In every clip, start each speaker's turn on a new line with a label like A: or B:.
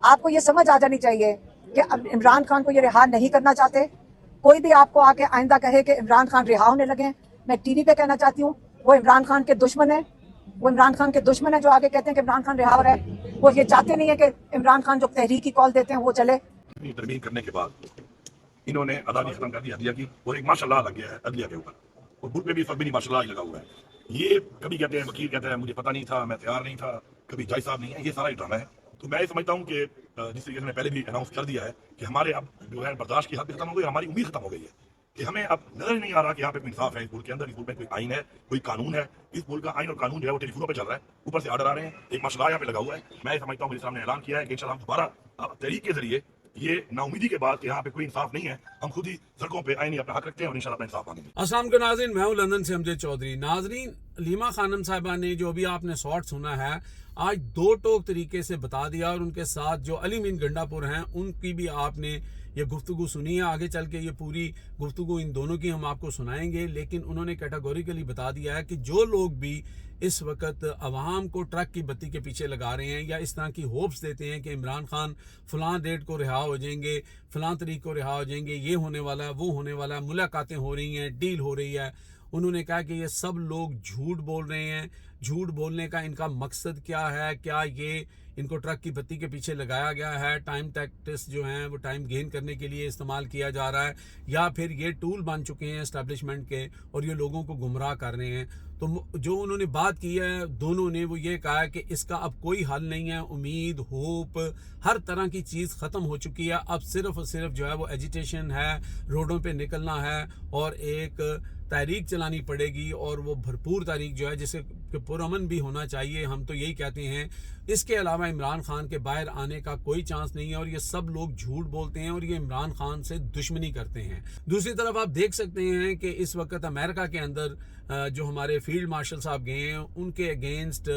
A: आपको ये समझ आ जानी चाहिए कि अब इमरान खान को ये रिहा नहीं करना चाहते। कोई भी आपको आके आइंदा कहे कि इमरान खान रिहा होने लगे, मैं टीवी पे कहना चाहती हूँ वो इमरान खान के दुश्मन है। वो इमरान खान के दुश्मन है जो आगे कहते हैं कि इमरान खान रिहा हो रहा है। वो ये चाहते नहीं है कि इमरान खान जो तहरीक की कॉल देते हैं वो चले।
B: तरमीम करने के बाद इन्होंने अदालत खत्म कर दी हदिया की, और एक माशाल्लाह लग गया है अदलिया के ऊपर, और बुक पे भी फर्क भी नहीं माशाल्लाह ही लगा हुआ है। ये कभी कहते हैं वकील कहते हैं मुझे पता नहीं था, मैं तैयार नहीं था, कभी जज साहब नहीं है, ये सारा ही ड्रामा है। तो मैं ये समझता हूँ कि जिस तरीके से मैंने पहले भी अनाउंस कर दिया है कि हमारे अब जो है बर्दाश्त की हद खत्म हो गई, हमारी उम्मीद खत्म हो गई है कि हमें अब नजर ही नहीं आ रहा कि यहाँ पे कोई इंसाफ है इस मुल्क के अंदर। इस मुल्क में कोई आइन है, कोई कानून है। इस मुल्क का आइन और कानून जो है वो टेलीफोनों पे चल रहा है, ऊपर से ऑर्डर आ रहे हैं, एक मसला यहाँ पे लगा हुआ है। मैं ये समझता हूँ मेरे सामने ऐलान किया है कि इंशाल्लाह हम दोबारा तहरीक के जरिए ये नाउमीदी के बाद कि यहाँ पे कोई इंसाफ नहीं है, हम खुद ही सड़कों पे आईनी अपना हक रखते हैं और इंशाल्लाह अपना इंसाफ मांगेंगे।
C: अस्सलाम वालेकुम नाज़रीन, मैं हूं लंदन से अमजद चौधरी। नाज़रीन, लीमा खानम साहिबा ने जो भी आपने शॉर्ट सुना है आज दो टोक तरीके से बता दिया, और उनके साथ जो अली मीन गंडापुर हैं उनकी भी आपने ये गुफ्तगू सुनी है। आगे चल के ये पूरी गुफ्तगू इन दोनों की हम आपको सुनाएंगे, लेकिन उन्होंने कैटेगोरिकली बता दिया है कि जो लोग भी इस वक्त अवाम को ट्रक की बत्ती के पीछे लगा रहे हैं या इस तरह की होप्स देते हैं कि इमरान खान फलां डेट को रिहा हो जाएंगे, फलां तरीक को रिहा हो जाएंगे, ये होने वाला है, वो होने वाला है, मुलाकातें हो रही हैं, डील हो रही है, उन्होंने कहा कि ये सब लोग झूठ बोल रहे हैं। झूठ बोलने का इनका मकसद क्या है? क्या ये इनको ट्रक की बत्ती के पीछे लगाया गया है? टाइम टैक्टिक्स जो हैं वो टाइम गेन करने के लिए इस्तेमाल किया जा रहा है, या फिर ये टूल बन चुके हैं एस्टेब्लिशमेंट के और ये लोगों को गुमराह कर रहे हैं? तो जो उन्होंने बात की है दोनों ने, वो ये कहा है कि इसका अब कोई हल नहीं है। उम्मीद, होप, हर तरह की चीज़ ख़त्म हो चुकी है। अब सिर्फ और सिर्फ जो है वो एजिटेशन है, रोडों पे निकलना है और एक तहरीक चलानी पड़ेगी, और वो भरपूर तहरीक जो है जिसे पुरअमन भी होना चाहिए, हम तो यही कहते हैं। इसके अलावा इमरान खान के बाहर आने का कोई चांस नहीं है, और ये सब लोग झूठ बोलते हैं और ये इमरान खान से दुश्मनी करते हैं। दूसरी तरफ आप देख सकते हैं कि इस वक्त अमेरिका के अंदर जो हमारे फील्ड मार्शल साहब गए हैं उनके अगेंस्ट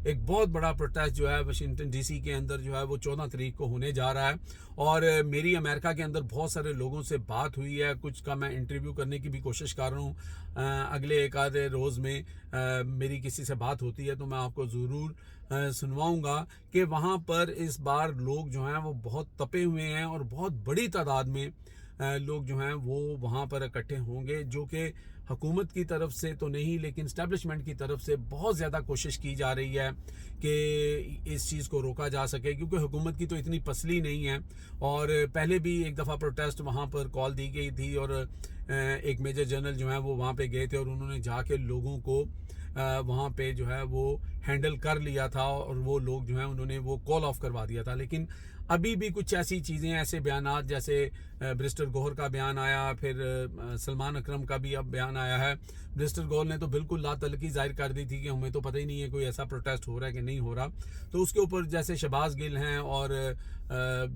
C: एक बहुत बड़ा प्रोटेस्ट जो है वाशिंगटन डीसी के अंदर जो है वो 14 तारीख को होने जा रहा है। और मेरी अमेरिका के अंदर बहुत सारे लोगों से बात हुई है, कुछ का मैं इंटरव्यू करने की भी कोशिश कर रहा हूँ। अगले एक आधे रोज़ में मेरी किसी से बात होती है तो मैं आपको ज़रूर सुनवाऊंगा कि वहाँ पर इस बार लोग जो हैं वो बहुत तपे हुए हैं और बहुत बड़ी तादाद में लोग जो हैं वो वहाँ पर इकट्ठे होंगे, जो कि हुकूमत की तरफ से तो नहीं लेकिन इस्टेब्लिशमेंट की तरफ से बहुत ज़्यादा कोशिश की जा रही है कि इस चीज़ को रोका जा सके, क्योंकि हुकूमत की तो इतनी पसली नहीं है। और पहले भी एक दफ़ा प्रोटेस्ट वहाँ पर कॉल दी गई थी और एक मेजर जनरल जो है वो वहाँ पे गए थे और उन्होंने जाके लोगों को वहाँ पे जो है वो हैंडल कर लिया था, और वो लोग जो हैं उन्होंने वो कॉल ऑफ करवा दिया था। लेकिन अभी भी कुछ ऐसी चीज़ें, ऐसे बयानात, जैसे ब्रिस्टर गौहर का बयान आया, फिर सलमान अकरम का भी अब बयान आया है। ब्रिस्टर गौहर ने तो बिल्कुल लातल्लुकी जाहिर कर दी थी कि हमें तो पता ही नहीं है कोई ऐसा प्रोटेस्ट हो रहा है कि नहीं हो रहा। तो उसके ऊपर जैसे शहबाज गिल हैं और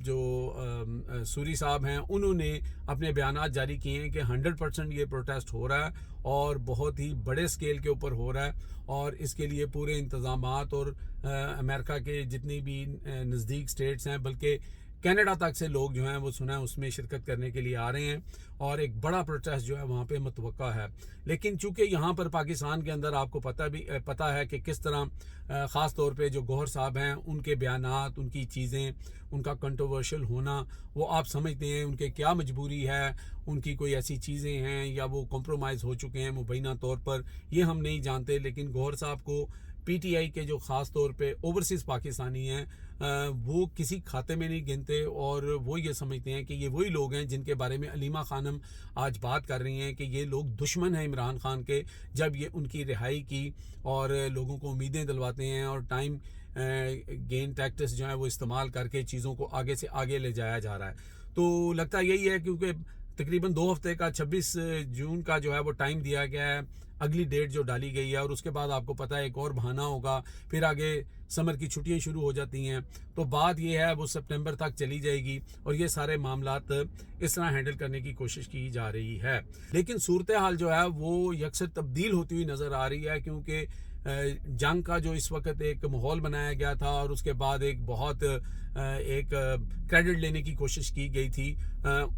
C: जो सूरी साहब हैं, उन्होंने अपने बयानात जारी किए हैं कि 100% ये प्रोटेस्ट हो रहा है और बहुत ही बड़े स्केल के ऊपर हो रहा है, और इसके लिए पूरे इंतज़ामात और अमेरिका के जितनी भी नज़दीक स्टेट्स हैं, बल्कि कनाडा तक से लोग जो हैं वो सुना है उसमें शिरकत करने के लिए आ रहे हैं, और एक बड़ा प्रोटेस्ट जो है वहाँ पे मुतवक्का है। लेकिन चूंकि यहाँ पर पाकिस्तान के अंदर आपको पता है कि किस तरह ख़ास तौर पे जो गौहर साहब हैं उनके बयानात, उनकी चीज़ें, उनका कंट्रोवर्शियल होना, वो आप समझते हैं उनके क्या मजबूरी है, उनकी कोई ऐसी चीज़ें हैं या वो कॉम्प्रोमाइज़ हो चुके हैं मुबैना तौर पर, ये हम नहीं जानते। लेकिन गौहर साहब को पीटीआई के जो ख़ास तौर पे ओवरसीज़ पाकिस्तानी हैं वो किसी खाते में नहीं गिनते, और वो ये समझते हैं कि ये वही लोग हैं जिनके बारे में अलीमा खानम आज बात कर रही हैं कि ये लोग दुश्मन हैं इमरान खान के, जब ये उनकी रिहाई की और लोगों को उम्मीदें दिलवाते हैं और टाइम गेन टैक्टिक्स जो है वो इस्तेमाल करके चीज़ों को आगे से आगे ले जाया जा रहा है। तो लगता यही है, क्योंकि तकरीबन 2 हफ्ते का 26 जून का जो है वो टाइम दिया गया है, अगली डेट जो डाली गई है, और उसके बाद आपको पता है एक और बहाना होगा, फिर आगे समर की छुट्टियां शुरू हो जाती हैं, तो बात ये है वो सितंबर तक चली जाएगी और ये सारे मामलात इस तरह हैंडल करने की कोशिश की जा रही है। लेकिन सूरत हाल जो है वो यकसर तब्दील होती हुई नज़र आ रही है, क्योंकि जंग का जो इस वक्त एक माहौल बनाया गया था और उसके बाद एक बहुत एक क्रेडिट लेने की कोशिश की गई थी,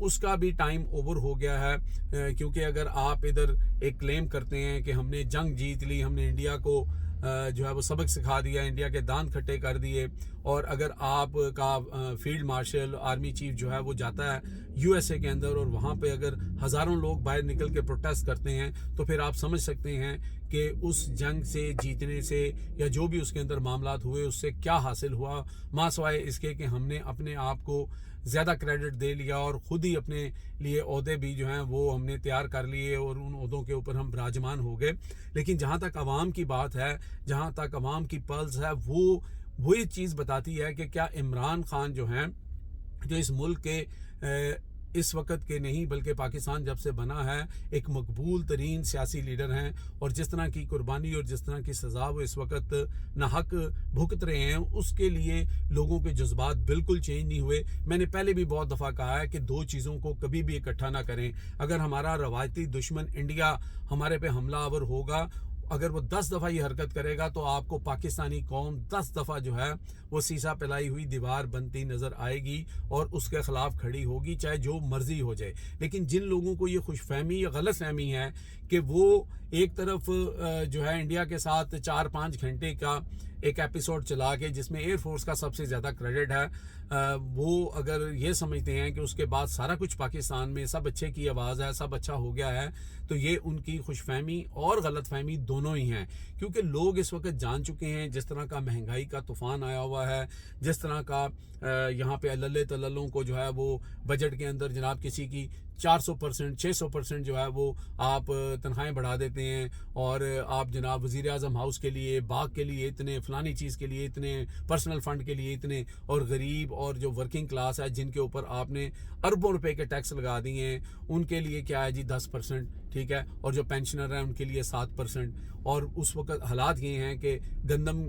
C: उसका भी टाइम ओवर हो गया है। क्योंकि अगर आप इधर एक क्लेम करते हैं कि हमने जंग जीत ली, हमने इंडिया को जो है वो सबक सिखा दिया, इंडिया के दांत खट्टे कर दिए, और अगर आपका फील्ड मार्शल आर्मी चीफ जो है वो जाता है यूएसए के अंदर और वहाँ पे अगर हज़ारों लोग बाहर निकल के प्रोटेस्ट करते हैं तो फिर आप समझ सकते हैं कि उस जंग से जीतने से या जो भी उसके अंदर मामलात हुए उससे क्या हासिल हुआ, मासवाए इसके कि हमने अपने आप को ज़्यादा क्रेडिट दे लिया और ख़ुद ही अपने लिए ओहदे भी जो हैं वो हमने तैयार कर लिए और उन ओहदों के ऊपर हम विराजमान हो गए। लेकिन जहाँ तक आवाम की बात है, जहाँ तक आवाम की पल्स है, वो वही चीज़ बताती है कि क्या इमरान खान जो हैं, जो इस मुल्क के इस वक्त के नहीं बल्कि पाकिस्तान जब से बना है एक मकबूल तरीन सियासी लीडर हैं, और जिस तरह की कुर्बानी और जिस तरह की सज़ा वो इस वक्त नाहक भुगत रहे हैं उसके लिए लोगों के जज्बात बिल्कुल चेंज नहीं हुए। मैंने पहले भी बहुत दफ़ा कहा है कि दो चीज़ों को कभी भी इकट्ठा ना करें। अगर हमारा रवायती दुश्मन इंडिया हमारे पे हमलावर होगा, अगर वो 10 दफ़ा ये हरकत करेगा तो आपको पाकिस्तानी कौम 10 दफ़ा जो है वो सीसा पिलाई हुई दीवार बनती नज़र आएगी और उसके ख़िलाफ़ खड़ी होगी, चाहे जो मर्ज़ी हो जाए। लेकिन जिन लोगों को ये खुशफहमी या गलत फहमी है कि वो एक तरफ जो है इंडिया के साथ 4-5 घंटे का एक एपिसोड चला के जिसमें एयरफोर्स का सबसे ज़्यादा क्रेडिट है, वो अगर ये समझते हैं कि उसके बाद सारा कुछ पाकिस्तान में सब अच्छे की आवाज़ है, सब अच्छा हो गया है, तो ये उनकी खुशफहमी और गलतफहमी दोनों ही हैं। क्योंकि लोग इस वक्त जान चुके हैं जिस तरह का महंगाई का तूफ़ान आया हुआ है, जिस तरह का यहाँ पे अल्ले तल्लों को जो है वो बजट के अंदर जनाब किसी की 400%, 600% जो है वो आप तनख्वाहें बढ़ा देते हैं, और आप जनाब वज़ीर आज़म हाउस के लिए, बाग के लिए इतने, फलानी चीज़ के लिए इतने, पर्सनल फ़ंड के लिए इतने, और गरीब और जो वर्किंग क्लास है जिनके ऊपर आपने अरबों रुपए के टैक्स लगा दिए हैं उनके लिए क्या है जी 10%, ठीक है, और जो पेंशनर हैं उनके लिए 7%। और उस वक्त हालात ये हैं कि गंदम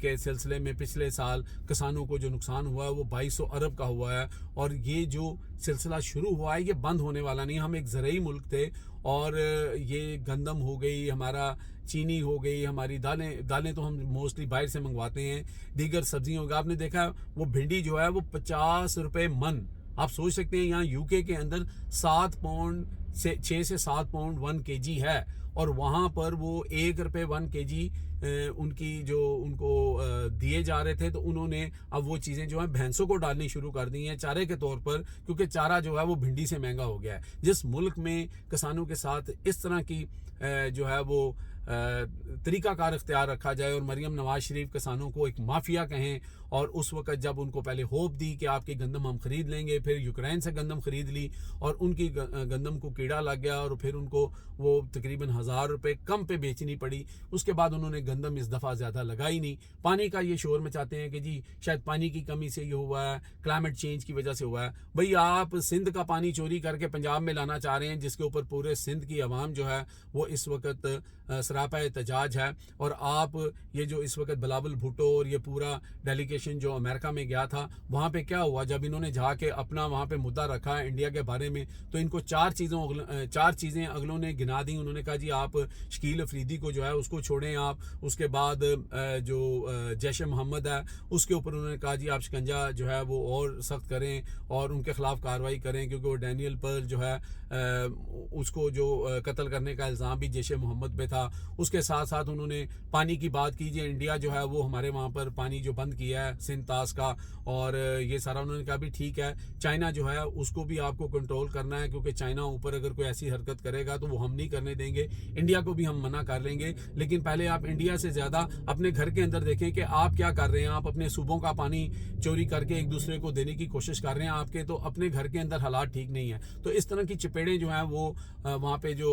C: के सिलसिले में पिछले साल किसानों को जो नुकसान हुआ है वो 2200 अरब का हुआ है, और ये जो सिलसिला शुरू हुआ है ये बंद होने वाला नहीं। हम एक ज़रई मुल्क थे और ये गंदम हो गई, हमारा चीनी हो गई, हमारी दालें तो हम मोस्टली बाहर से मंगवाते हैं, दीगर सब्जियाँ हो गई। आपने देखा वो भिंडी जो है वो 50 रुपये मन, आप सोच सकते हैं यहाँ यूके के अंदर 6 से 7 पाउंड 1 kg है, और वहाँ पर वो 1 रुपये 1 kg उनकी जो उनको दिए जा रहे थे, तो उन्होंने अब वो चीज़ें जो हैं भैंसों को डालनी शुरू कर दी हैं चारे के तौर पर, क्योंकि चारा जो है वो भिंडी से महंगा हो गया है। जिस मुल्क में किसानों के साथ इस तरह की जो है वो तरीक़ाकार इख्तियार रखा जाए और मरीम नवाज शरीफ किसानों को एक माफिया कहें, और उस वक्त जब उनको पहले होप दी कि आपकी गंदम हम ख़रीद लेंगे, फिर यूक्रेन से गंदम ख़रीद ली और उनकी गंदम को कीड़ा लग गया और फिर उनको वो तकरीबन 1000 रुपये कम पे बेचनी पड़ी। उसके बाद उन्होंने गंदम इस दफ़ा ज़्यादा लगाई नहीं। पानी का ये शोर मचाते हैं कि जी शायद पानी की कमी से ये हुआ है, क्लाइमेट चेंज की वजह से हुआ है। भाई आप सिंध का पानी चोरी करके पंजाब में लाना चाह रहे हैं, जिसके ऊपर पूरे सिंध की आवाम जो है वो इस वक्त सरापा एहतजाज है। और आप ये जो इस वक्त बिलावल भुट्टो और ये पूरा डेलीगेशन जो अमेरिका में गया था, वहाँ पे क्या हुआ, जब इन्होंने जाके अपना वहाँ पे मुद्दा रखा इंडिया के बारे में, तो इनको 4 चीज़ें अगलों ने गिना दी। उन्होंने कहा जी आप शकील अफरीदी को जो है उसको छोड़ें आप, उसके बाद जो जैश मोहम्मद है उसके ऊपर उन्होंने कहा जी आप शिकंजा जो है वो और सख्त करें और उनके ख़िलाफ़ कार्रवाई करें, क्योंकि वो डैनियल पर्ल जो है उसको जो कत्ल करने का इल्ज़ाम भी जैश मोहम्मद पे था। उसके साथ साथ उन्होंने पानी की बात कीजिए, इंडिया जो है वो हमारे वहाँ पर पानी जो बंद किया है सिंध तास का, और ये सारा उन्होंने कहा भी ठीक है। चाइना जो है उसको भी आपको कंट्रोल करना है, क्योंकि चाइना ऊपर अगर कोई ऐसी हरकत करेगा तो वो हम नहीं करने देंगे, इंडिया को भी हम मना कर लेंगे। लेकिन पहले आप इंडिया से ज़्यादा अपने घर के अंदर देखें कि आप क्या कर रहे हैं। आप अपने सूबों का पानी चोरी करके एक दूसरे को देने की कोशिश कर रहे हैं, आपके तो अपने घर के अंदर हालात ठीक नहीं है। तो इस तरह की चपेड़ें जो हैं वो वहाँ पे जो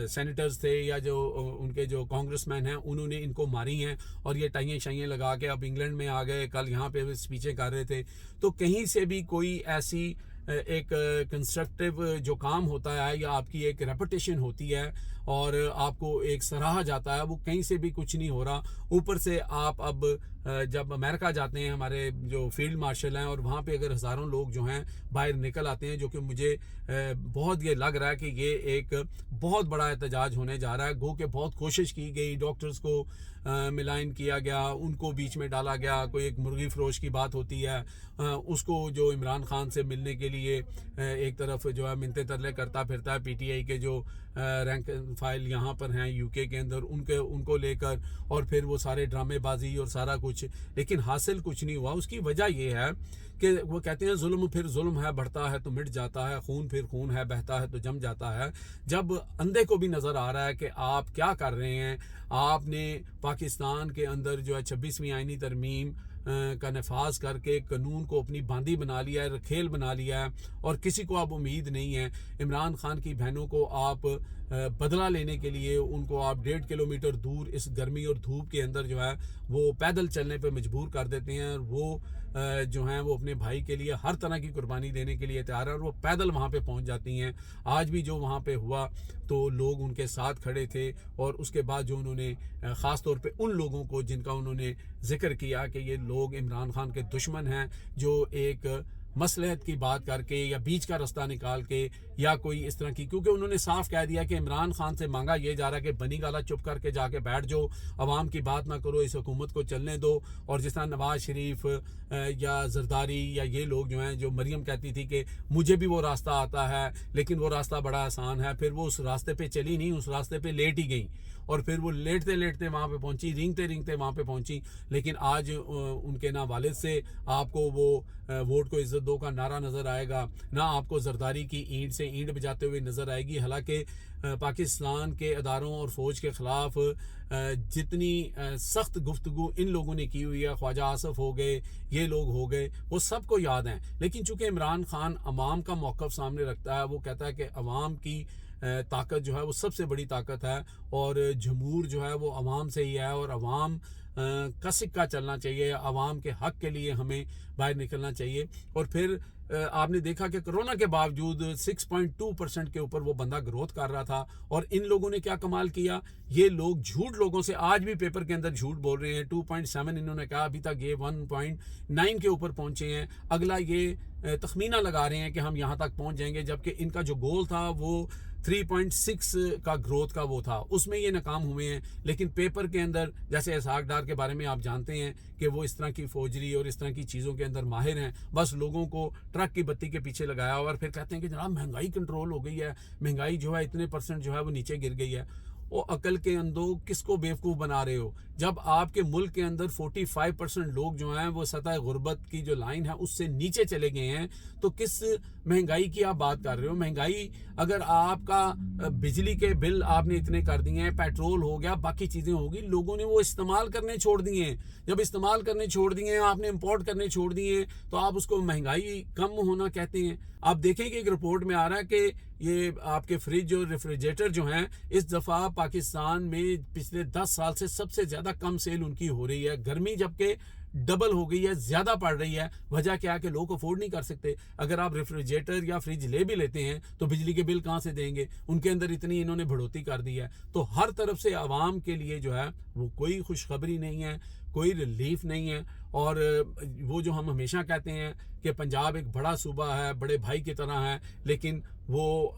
C: सेनेटर्स थे या जो उनके जो कांग्रेसमैन हैं उन्होंने इनको मारी हैं, और ये टाइयाँ शाइयाँ लगा के अब इंग्लैंड में आ गए, कल यहाँ पे स्पीचें कर रहे थे। तो कहीं से भी कोई ऐसी एक कंस्ट्रक्टिव जो काम होता है या आपकी एक रेपुटेशन होती है और आपको एक सराहा जाता है, वो कहीं से भी कुछ नहीं हो रहा। ऊपर से आप अब जब अमेरिका जाते हैं, हमारे जो फील्ड मार्शल हैं, और वहाँ पे अगर हज़ारों लोग जो हैं बाहर निकल आते हैं, जो कि मुझे बहुत ये लग रहा है कि ये एक बहुत बड़ा एहतजाज होने जा रहा है। गो के बहुत कोशिश की गई, डॉक्टर्स को मिलाइन किया गया, उनको बीच में डाला गया, कोई एक मुर्गी फरोश की बात होती है, उसको जो इमरान खान से मिलने के लिए एक तरफ जो है मिन्नतें तरले करता फिरता है, पीटीआई के जो रैंक फाइल यहाँ पर हैं यूके के अंदर उनको लेकर, और फिर वो सारे ड्रामेबाजी और सारा कुछ कुछ, लेकिन हासिल कुछ नहीं हुआ। उसकी वजह ये है कि वो कहते हैं जुल्म फिर जुल्म है, बढ़ता है तो मिट जाता है, खून फिर खून है, बहता है तो जम जाता है। जब अंधे को भी नज़र आ रहा है कि आप क्या कर रहे हैं, आपने पाकिस्तान के अंदर जो है 26वीं आईनी तरमीम का नफाज करके कानून को अपनी बांदी बना लिया है, रखेल बना लिया है, और किसी को अब उम्मीद नहीं है। इमरान खान की बहनों को आप बदला लेने के लिए उनको आप 1.5 किलोमीटर दूर इस गर्मी और धूप के अंदर जो है वो पैदल चलने पे मजबूर कर देते हैं, और वो जो हैं वो अपने भाई के लिए हर तरह की कुर्बानी देने के लिए तैयार है, और वो पैदल वहाँ पे पहुँच जाती हैं। आज भी जो वहाँ पे हुआ तो लोग उनके साथ खड़े थे, और उसके बाद जो उन्होंने ख़ास तौर पे उन लोगों को जिनका उन्होंने जिक्र किया कि ये लोग इमरान खान के दुश्मन हैं, जो एक मसलहत की बात करके या बीच का रास्ता निकाल के या कोई इस तरह की, क्योंकि उन्होंने साफ कह दिया कि इमरान खान से मांगा ये जा रहा है कि बनी गाला चुप करके जाके बैठ जाओ, अवाम की बात ना करो, इस हुकूमत को चलने दो। और जिस तरह नवाज शरीफ या जरदारी या ये लोग जो हैं, जो मरियम कहती थी कि मुझे भी वो रास्ता आता है लेकिन वो रास्ता बड़ा आसान है, फिर वो उस रास्ते पे चली नहीं, उस रास्ते पे लेट ही गई, और फिर वो लेटते लेटते वहाँ पे पहुँची, रेंगते रेंगते वहाँ पे पहुँची। लेकिन आज उनके ना वालिद से आपको वो वोट को इज्जत दो का नारा नज़र आएगा, ना आपको जरदारी की ईंट से ईंट बजाते हुए नज़र आएगी। हालांकि पाकिस्तान के अदारों और फ़ौज के ख़िलाफ़ जितनी सख्त गुफ्तगू इन लोगों ने की हुई है, ख्वाजा आसफ हो गए, ये लोग हो गए, वो सबको याद हैं। लेकिन चूँकि इमरान खान अवाम का मौक़िफ़ सामने रखता है, वो कहता है कि अवाम की ताकत जो है वो सबसे बड़ी ताकत है, और जमहूर जो है वो अवाम से ही है, और अवाम का सिक्का चलना चाहिए, अवाम के हक़ के लिए हमें बाहर निकलना चाहिए। और फिर आपने देखा कि कोरोना के बावजूद 6.2% के ऊपर वो बंदा ग्रोथ कर रहा था, और इन लोगों ने क्या कमाल किया, ये लोग झूठ लोगों से आज भी पेपर के अंदर झूठ बोल रहे हैं। 2.7 इन्होंने कहा, अभी तक ये 1.9 के ऊपर पहुंचे हैं। अगला ये तखमीना लगा रहे हैं कि हम यहाँ तक पहुँच जाएंगे, जबकि इनका जो गोल था वो 3.6 का ग्रोथ का वो था, उसमें ये नाकाम हुए हैं। लेकिन पेपर के अंदर, जैसे इसहाक डार के बारे में आप जानते हैं कि वो इस तरह की फौजरी और इस तरह की चीज़ों के अंदर माहिर हैं, बस लोगों को ट्रक की बत्ती के पीछे लगाया, और फिर कहते हैं कि जनाब महंगाई कंट्रोल हो गई है, महंगाई जो है इतने % जो है वो नीचे गिर गई है। वो अकल के अंदर किसको बेवकूफ़ बना रहे हो? जब आपके मुल्क के अंदर 45% लोग जो हैं वो सतह गुर्बत की जो लाइन है उससे नीचे चले गए हैं, तो किस महंगाई की आप बात कर रहे हो? महंगाई, अगर आपका बिजली के बिल आपने इतने कर दिए हैं, पेट्रोल हो गया, बाकी चीज़ें होगी, लोगों ने वो इस्तेमाल करने छोड़ दिए हैं। जब इस्तेमाल करने छोड़ दिए हैं, आपने इंपोर्ट करने छोड़ दिए हैं, तो आप उसको महंगाई कम होना कहते हैं। आप देखें कि एक रिपोर्ट में आ रहा है कि ये आपके फ्रिज और रेफ्रिजरेटर जो हैं, इस दफ़ा पाकिस्तान में पिछले 10 साल से सबसे ज़्यादा कम सेल उनकी हो रही है। गर्मी जबकि डबल हो गई है, ज़्यादा पड़ रही है। वजह क्या है कि लोग अफोर्ड नहीं कर सकते। अगर आप रेफ्रिजरेटर या फ्रिज ले भी लेते हैं तो बिजली के बिल कहाँ से देंगे? उनके अंदर इतनी इन्होंने बढ़ोतरी कर दी है। तो हर तरफ से आवाम के लिए जो है वो कोई खुशखबरी नहीं है, कोई रिलीफ नहीं है। और वो जो हम हमेशा कहते हैं कि पंजाब एक बड़ा सूबा है, बड़े भाई की तरह है, लेकिन वो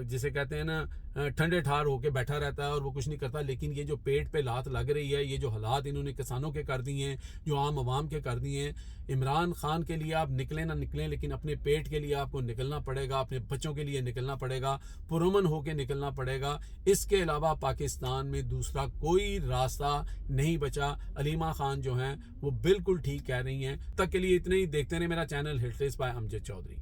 C: जिसे कहते हैं ना ठंडे ठार होके बैठा रहता है और वो कुछ नहीं करता। लेकिन ये जो पेट पे लात लग रही है, ये जो हालात इन्होंने किसानों के कर दिए हैं, जो आम आवाम के कर दिए हैं, इमरान खान के लिए आप निकलें ना निकलें, लेकिन अपने पेट के लिए आपको निकलना पड़ेगा, अपने बच्चों के लिए निकलना पड़ेगा, पुरअमन होके निकलना पड़ेगा। इसके अलावा पाकिस्तान में दूसरा कोई रास्ता नहीं बचा। अलीमा खान जो हैं वो बिल्कुल ठीक कह रही हैं। तक के लिए इतने ही। देखते रहे मेरा channel Hitlist by Amjad Chaudhary.